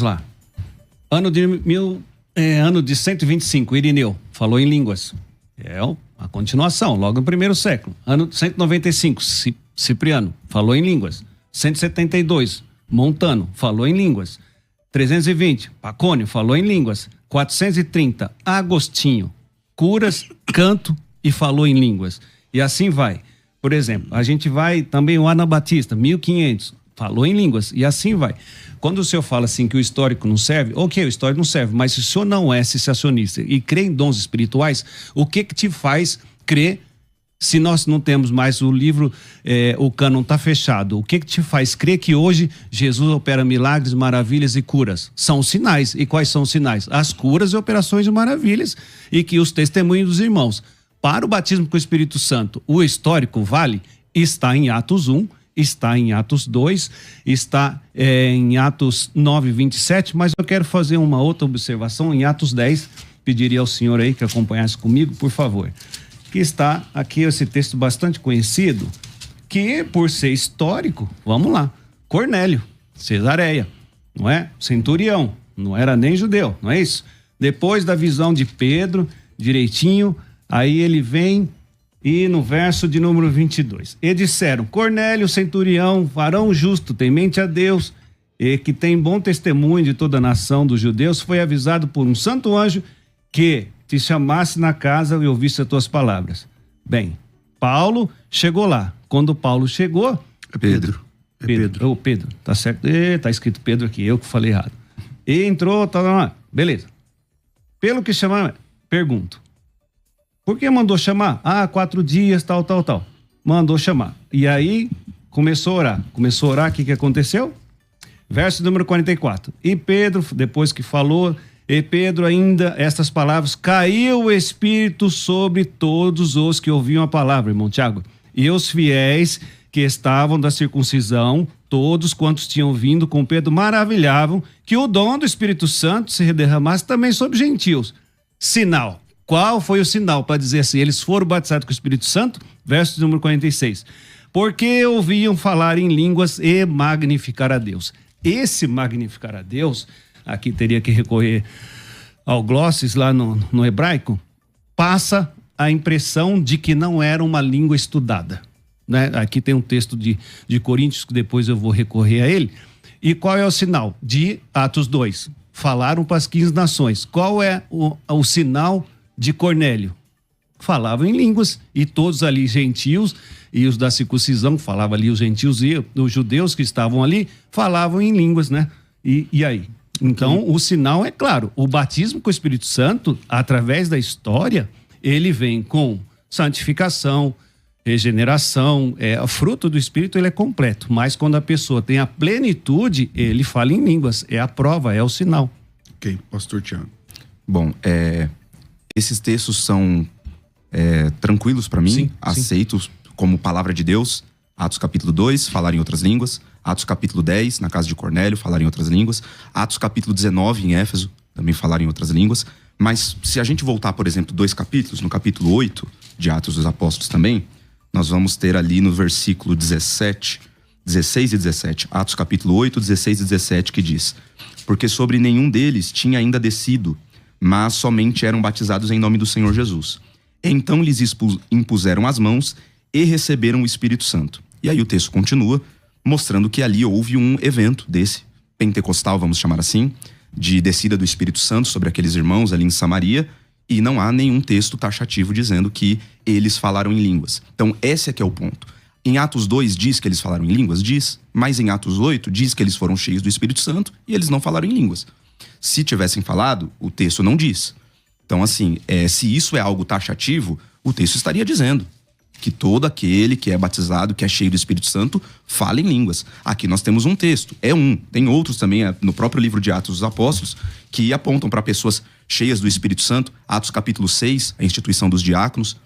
lá. Ano de 125, Irineu, falou em línguas. É a continuação, logo no primeiro século. Ano 195, Cipriano, falou em línguas. 172, Montano, falou em línguas. 320, Pacônio, falou em línguas. 430, Agostinho, curas, canto e falou em línguas. E assim vai. Por exemplo, a gente vai também o Anabatista, 1500, falou em línguas, e assim vai. Quando o senhor fala assim que o histórico não serve, ok, o histórico não serve, mas se o senhor não é cessacionista e crê em dons espirituais, o que te faz crer, se nós não temos mais o livro, o cânon está fechado, o que te faz crer que hoje Jesus opera milagres, maravilhas e curas? São sinais. E quais são os sinais? As curas e operações de maravilhas, e que os testemunhos dos irmãos. Para o batismo com o Espírito Santo, o histórico vale? Está em Atos 1, está em Atos 2, está em Atos 9, 27, mas eu quero fazer uma outra observação em Atos 10, pediria ao senhor aí que acompanhasse comigo, por favor. Que está aqui esse texto bastante conhecido, que por ser histórico, vamos lá, Cornélio, Cesareia, não é? Centurião, não era nem judeu, não é isso? Depois da visão de Pedro, direitinho, aí ele vem e no verso de número 22, e disseram: Cornélio, centurião, varão justo, temente a Deus, e que tem bom testemunho de toda a nação dos judeus, foi avisado por um santo anjo que te chamasse na casa e ouvisse as tuas palavras. Bem, Paulo chegou lá. Quando Paulo chegou... Pedro. Pedro, tá certo. Tá escrito Pedro aqui, eu que falei errado. E entrou, beleza. Pelo que chamar, pergunto. Por que mandou chamar? 4 dias, tal. Mandou chamar. E aí, começou a orar. O que aconteceu? Verso número 44. E Pedro, depois que falou... E Pedro ainda, estas palavras, caiu o Espírito sobre todos os que ouviam a palavra, irmão Tiago. E os fiéis que estavam da circuncisão, todos quantos tinham vindo com Pedro, maravilhavam que o dom do Espírito Santo se derramasse também sobre gentios. Sinal. Qual foi o sinal para dizer assim? Eles foram batizados com o Espírito Santo? Verso número 46. Porque ouviam falar em línguas e magnificar a Deus. Esse magnificar a Deus... aqui teria que recorrer ao glossis lá no hebraico, passa a impressão de que não era uma língua estudada, né? Aqui tem um texto de Coríntios que depois eu vou recorrer a ele. E qual é o sinal? De Atos 2, falaram para as 15 nações. Qual é o sinal de Cornélio? Falavam em línguas, e todos ali gentios, e os da circuncisão, falavam ali os gentios, e os judeus que estavam ali, falavam em línguas, né? E aí? Então, o sinal é claro, o batismo com o Espírito Santo, através da história, ele vem com santificação, regeneração, o fruto do Espírito ele é completo, mas quando a pessoa tem a plenitude, ele fala em línguas, é a prova, é o sinal. Ok, pastor Tiago. Bom, esses textos são tranquilos para mim, sim, aceitos como palavra de Deus. Atos capítulo 2, falar em outras línguas. Atos capítulo 10, na casa de Cornélio, falar em outras línguas. Atos capítulo 19, em Éfeso, também falar em outras línguas. Mas se a gente voltar, por exemplo, 2 capítulos, no capítulo 8 de Atos dos Apóstolos também, nós vamos ter ali no versículo 16 e 17. Atos capítulo 8, 16 e 17, que diz: porque sobre nenhum deles tinha ainda descido, mas somente eram batizados em nome do Senhor Jesus. Então lhes impuseram as mãos e receberam o Espírito Santo. E aí o texto continua, mostrando que ali houve um evento desse, pentecostal, vamos chamar assim, de descida do Espírito Santo sobre aqueles irmãos ali em Samaria, e não há nenhum texto taxativo dizendo que eles falaram em línguas. Então esse é que é o ponto. Em Atos 2 diz que eles falaram em línguas? Diz. Mas em Atos 8 diz que eles foram cheios do Espírito Santo e eles não falaram em línguas. Se tivessem falado, o texto não diz. Então assim, se isso é algo taxativo, o texto estaria dizendo que todo aquele que é batizado, que é cheio do Espírito Santo, fala em línguas. Aqui nós temos um texto, tem outros também no próprio livro de Atos dos Apóstolos, que apontam para pessoas cheias do Espírito Santo. Atos capítulo 6, a instituição dos diáconos,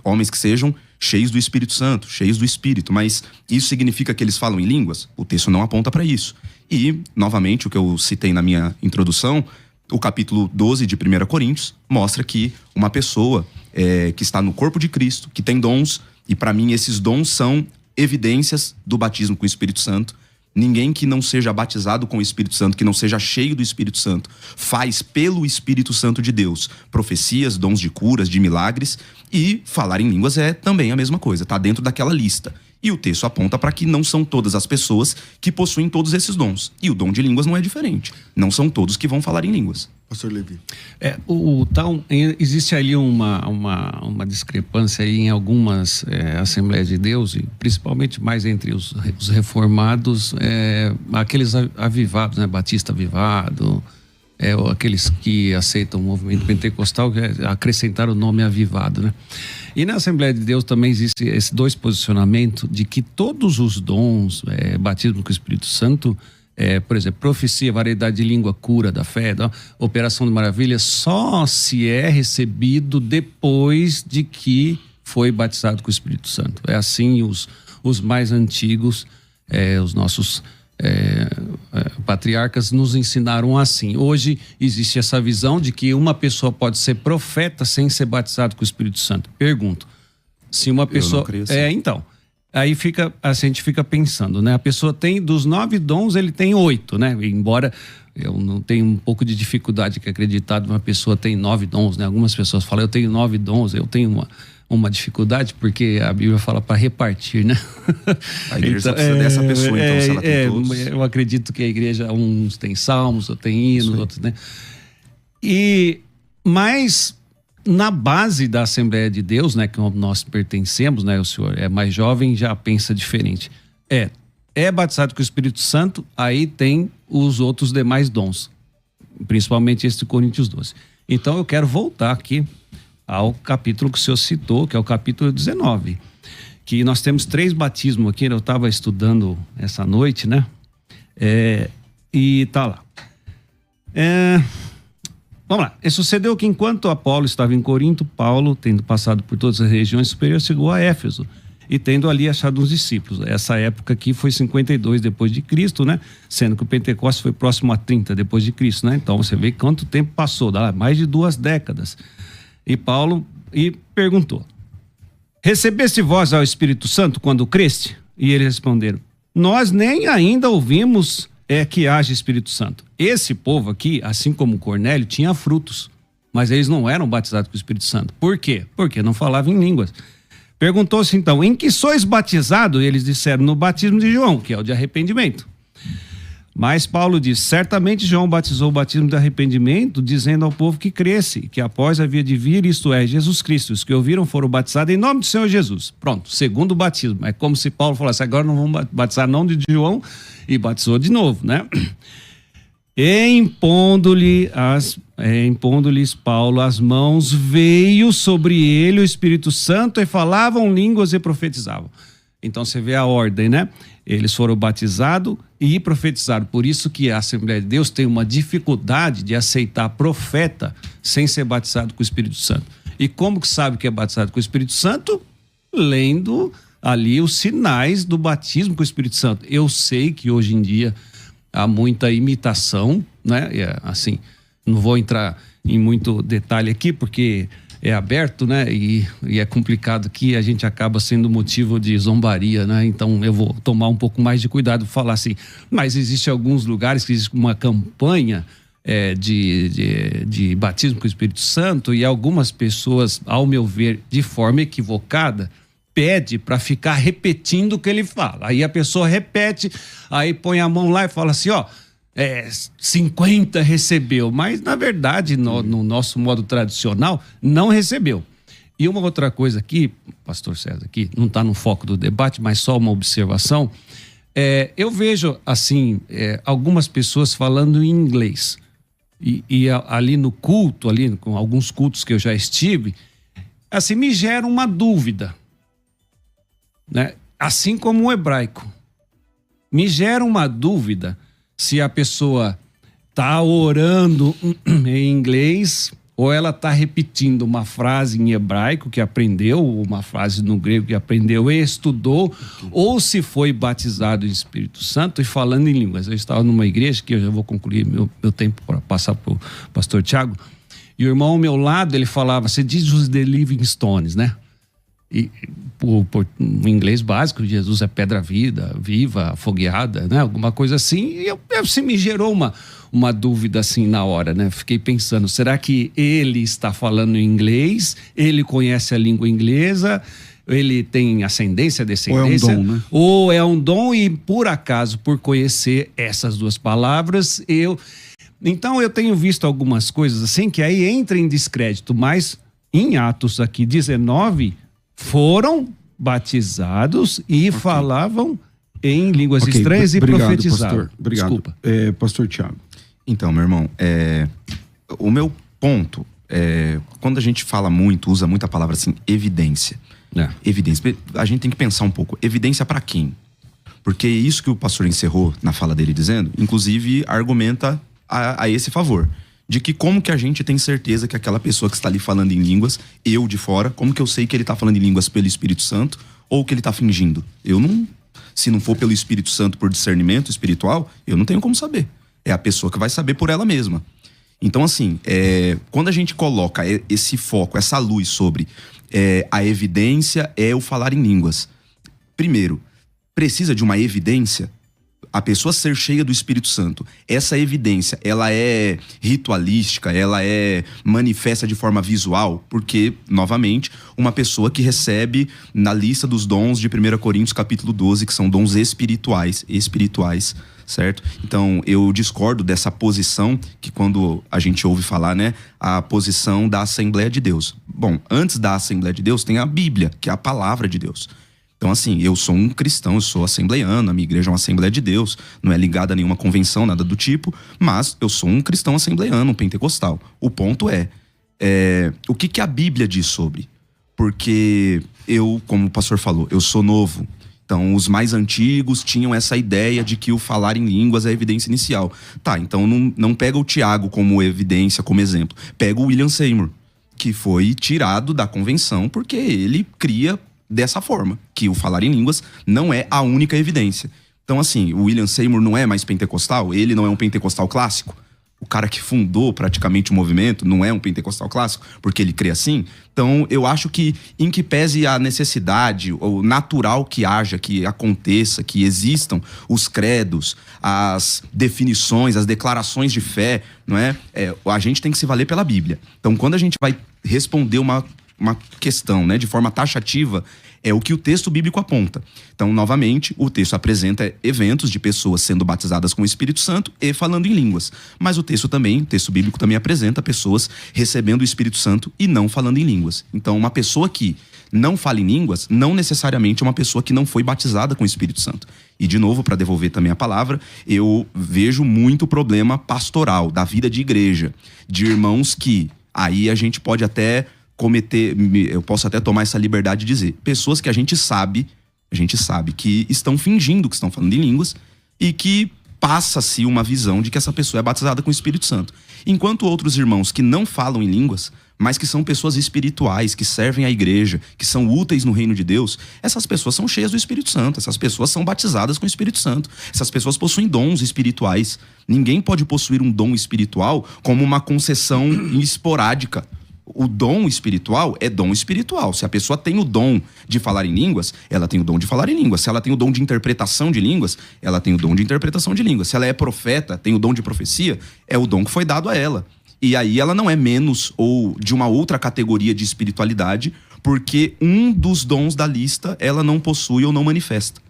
homens que sejam cheios do Espírito Santo, cheios do Espírito, mas isso significa que eles falam em línguas? O texto não aponta para isso. E, novamente, o que eu citei na minha introdução, o capítulo 12 de 1 Coríntios mostra que uma pessoa que está no corpo de Cristo, que tem dons, e para mim esses dons são evidências do batismo com o Espírito Santo, Ninguém que não seja batizado com o Espírito Santo, que não seja cheio do Espírito Santo, faz pelo Espírito Santo de Deus profecias, dons de curas, de milagres, e falar em línguas é também a mesma coisa, tá dentro daquela lista. E o texto aponta para que não são todas as pessoas que possuem todos esses dons. E o dom de línguas não é diferente. Não são todos que vão falar em línguas. Pastor Levi. Existe ali uma discrepância aí em algumas Assembleias de Deus, e principalmente mais entre os reformados, aqueles avivados, né? Batista avivado, aqueles que aceitam o movimento pentecostal, acrescentaram o nome avivado, né? E na Assembleia de Deus também existe esses dois posicionamentos de que todos os dons, batismo com o Espírito Santo, por exemplo, profecia, variedade de língua, cura da fé, operação de maravilhas, só se é recebido depois de que foi batizado com o Espírito Santo. É assim os mais antigos, os nossos patriarcas nos ensinaram assim. Hoje existe essa visão de que uma pessoa pode ser profeta sem ser batizado com o Espírito Santo. Pergunto, se uma pessoa... Eu não creio assim. Então, aí a gente fica pensando, né? A pessoa tem, dos 9 dons, ele tem 8, né? Embora eu não tenha um pouco de dificuldade que acreditar que uma pessoa tem 9 dons, né? Algumas pessoas falam, eu tenho 9 dons, eu tenho uma dificuldade, porque a Bíblia fala para repartir, né? A igreja só precisa dessa pessoa, então, se ela tem todos. Eu acredito que a igreja, uns tem salmos, outros tem hinos, outros, né? Mas na base da Assembleia de Deus, né, que nós pertencemos, né? O senhor é mais jovem, já pensa diferente. É batizado com o Espírito Santo, aí tem os outros demais dons, principalmente esse de Coríntios 12. Então eu quero voltar aqui ao capítulo que o senhor citou, que é o capítulo 19, que nós temos 3 batismos aqui. Eu estava estudando essa noite, né? E tá lá. Vamos lá. E sucedeu que enquanto Apolo estava em Corinto, Paulo, tendo passado por todas as regiões superiores, chegou a Éfeso e tendo ali achado uns discípulos. Essa época aqui foi 52 depois de Cristo, né? Sendo que o Pentecostes foi próximo a 30 depois de Cristo, né? Então você vê quanto tempo passou, dá mais de 2 décadas. E Paulo perguntou: recebeste vós ao Espírito Santo quando creste? E eles responderam: nós nem ainda ouvimos que haja Espírito Santo. Esse povo aqui, assim como Cornélio, tinha frutos, mas eles não eram batizados com o Espírito Santo. Por quê? Porque não falavam em línguas. Perguntou-se então: em que sois batizados? E eles disseram: no batismo de João, que é o de arrependimento. Mas Paulo diz: certamente João batizou o batismo de arrependimento, dizendo ao povo que cresce, que após havia de vir, isto é, Jesus Cristo. Os que ouviram foram batizados em nome do Senhor Jesus. Pronto, segundo batismo. É como se Paulo falasse: agora não vamos batizar em nome de João, e batizou de novo, né? E impondo-lhes Paulo as mãos, veio sobre ele o Espírito Santo, e falavam línguas e profetizavam. Então você vê a ordem, né? Eles foram batizados e profetizaram. Por isso que a Assembleia de Deus tem uma dificuldade de aceitar profeta sem ser batizado com o Espírito Santo. E como que sabe que é batizado com o Espírito Santo? Lendo ali os sinais do batismo com o Espírito Santo. Eu sei que hoje em dia há muita imitação, né? Assim, não vou entrar em muito detalhe aqui, porque é aberto, né? E é complicado que a gente acaba sendo motivo de zombaria, né? Então eu vou tomar um pouco mais de cuidado, falar assim. Mas existe alguns lugares que existe uma campanha de batismo com o Espírito Santo, e algumas pessoas, ao meu ver, de forma equivocada, pede para ficar repetindo o que ele fala. Aí a pessoa repete, aí põe a mão lá e fala assim, 50 recebeu, mas na verdade no nosso modo tradicional não recebeu. E uma outra coisa aqui, pastor César, aqui não está no foco do debate, mas só uma observação, eu vejo assim algumas pessoas falando em inglês e ali no culto, ali com alguns cultos que eu já estive, assim me gera uma dúvida, né? Assim como o hebraico me gera uma dúvida se a pessoa está orando em inglês ou ela está repetindo uma frase em hebraico que aprendeu, uma frase no grego que aprendeu e estudou, ou se foi batizado em Espírito Santo e falando em línguas. Eu estava numa igreja, que eu já vou concluir meu tempo para passar para o pastor Tiago, e o irmão ao meu lado, ele falava, você diz os The Living Stones, né? E o inglês básico, Jesus é pedra viva, afogueada, né? Alguma coisa assim. E assim, me gerou uma dúvida assim na hora, né? Fiquei pensando, será que ele está falando em inglês? Ele conhece a língua inglesa? Ele tem ascendência, descendência? Ou é um dom, né? Ou é um dom e, por acaso, por conhecer essas duas palavras, Então, eu tenho visto algumas coisas assim que aí entra em descrédito, mas em Atos aqui 19, foram batizados e falavam em línguas estranhas e obrigado, profetizavam. pastor. Obrigado. Desculpa. Pastor Tiago. Então, meu irmão, o meu ponto quando a gente fala muito, usa muito a palavra assim, evidência. Evidência. A gente tem que pensar um pouco. Evidência para quem? Porque isso que o pastor encerrou na fala dele dizendo, inclusive argumenta a esse favor. De que como que a gente tem certeza que aquela pessoa que está ali falando em línguas, eu de fora, como que eu sei que ele está falando em línguas pelo Espírito Santo ou que ele está fingindo? Se não for pelo Espírito Santo por discernimento espiritual, eu não tenho como saber. É a pessoa que vai saber por ela mesma. Então, assim, quando a gente coloca esse foco, essa luz sobre a evidência é o falar em línguas. Primeiro, precisa de uma evidência. A pessoa ser cheia do Espírito Santo, essa evidência, ela é ritualística, ela é manifesta de forma visual, porque, novamente, uma pessoa que recebe na lista dos dons de 1 Coríntios capítulo 12, que são dons espirituais, certo? Então, eu discordo dessa posição que quando a gente ouve falar, né, a posição da Assembleia de Deus. Bom, antes da Assembleia de Deus tem a Bíblia, que é a palavra de Deus. Então, assim, eu sou um cristão, eu sou assembleiano, a minha igreja é uma Assembleia de Deus, não é ligada a nenhuma convenção, nada do tipo, mas eu sou um cristão assembleiano, um pentecostal. O ponto o que a Bíblia diz sobre? Porque eu, como o pastor falou, eu sou novo. Então, os mais antigos tinham essa ideia de que o falar em línguas é a evidência inicial. Tá, então não pega o Tiago como evidência, como exemplo. Pega o William Seymour, que foi tirado da convenção porque ele cria dessa forma, que o falar em línguas não é a única evidência. Então, assim, o William Seymour não é mais pentecostal, ele não é um pentecostal clássico. O cara que fundou praticamente o movimento não é um pentecostal clássico, porque ele crê assim. Então, eu acho que, em que pese a necessidade, o natural que haja, que aconteça, que existam os credos, as definições, as declarações de fé, não é? A gente tem que se valer pela Bíblia. Então, quando a gente vai responder uma questão, né, de forma taxativa, é o que o texto bíblico aponta. Então, novamente, o texto apresenta eventos de pessoas sendo batizadas com o Espírito Santo e falando em línguas. Mas o texto bíblico também apresenta pessoas recebendo o Espírito Santo e não falando em línguas. Então, uma pessoa que não fala em línguas, não necessariamente é uma pessoa que não foi batizada com o Espírito Santo. E, de novo, para devolver também a palavra, eu vejo muito problema pastoral, da vida de igreja, de irmãos que, aí a gente pode até eu posso até tomar essa liberdade de dizer, pessoas que a gente sabe que estão fingindo que estão falando em línguas e que passa-se uma visão de que essa pessoa é batizada com o Espírito Santo. Enquanto outros irmãos que não falam em línguas, mas que são pessoas espirituais, que servem à igreja, que são úteis no reino de Deus, essas pessoas são cheias do Espírito Santo, essas pessoas são batizadas com o Espírito Santo, essas pessoas possuem dons espirituais. Ninguém pode possuir um dom espiritual como uma concessão esporádica. O dom espiritual é dom espiritual. Se a pessoa tem o dom de falar em línguas, ela tem o dom de falar em línguas. Se ela tem o dom de interpretação de línguas, ela tem o dom de interpretação de línguas. Se ela é profeta, tem o dom de profecia, é o dom que foi dado a ela. E aí ela não é menos ou de uma outra categoria de espiritualidade, porque um dos dons da lista ela não possui ou não manifesta.